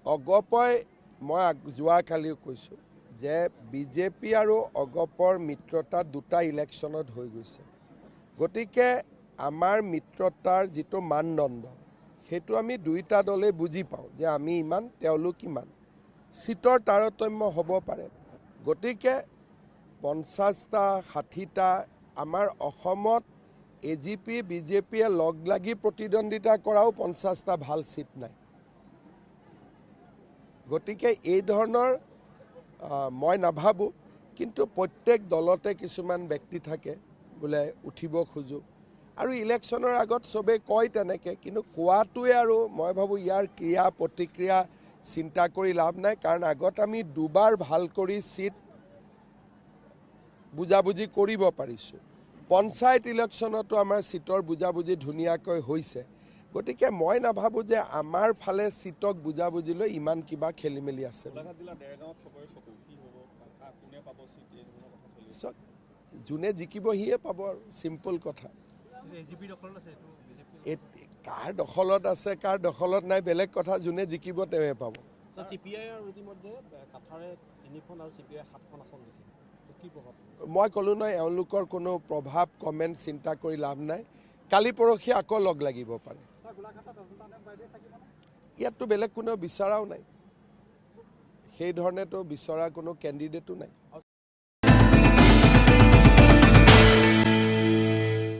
অগপই মই যোৱাকালিও কৈছোঁ যে বিজেপি আৰু অগপৰ মিত্ৰতা দুটা ইলেকশ্যনত হৈ গৈছে। গতিকে আমাৰ মিত্ৰতাৰ যিটো মানদণ্ড সেইটো আমি দুইটা দলে বুজি পাওঁ যে আমি ইমান তেওঁলোক ইমান চিটৰ তাৰতম্য হ'ব পাৰে। গতিকে 50টা 60টা আমাৰ অসমত AGP বিজেপিয়ে লগ লাগি প্ৰতিদ্বন্দ্বিতা কৰাও 50টা ভাল চিট নাই। গতিকে এই ধৰণৰ মই নাভাবোঁ, কিন্তু প্ৰত্যেক দলতে কিছুমান ব্যক্তি থাকে বোলে উঠিব খোজোঁ আৰু ইলেকশ্যনৰ আগত চবেই কয় তেনেকৈ, কিন্তু কোৱাটোৱে আৰু মই ভাবোঁ ইয়াৰ ক্ৰিয়া প্ৰতিক্ৰিয়া চিন্তা কৰি লাভ নাই। কাৰণ আগত আমি দুবাৰ ভাল কৰি চিট বুজাবুজি কৰিব পাৰিছোঁ। পঞ্চায়ত ইলেকশ্যনতো আমাৰ চিটৰ বুজাবুজি ধুনীয়াকৈ হৈছে। গতিকে মই নাভাবোঁ যে আমাৰ ফালে চিটক বুজাবুজিলৈ ইমান কিবা খেলি মেলি আছে। যোনে জিকিব সিয়ে পাব আৰু চিম্পল কথা। কাৰ দখলত আছে কাৰ দখলত নাই বেলেগ কথা, যোনে জিকিব তেওঁহে পাব। মই ক'লোঁ নহয় এওঁলোকৰ কোনো প্ৰভাৱ কমেণ্ট চিন্তা কৰি লাভ নাই। কালি পৰহি আকৌ লগ লাগিব পাৰে। ইয়াততো বেলেগ কোনেও বিচৰাও নাই, সেই ধৰণেতো বিচৰা কোনো কেণ্ডিডেটো নাই।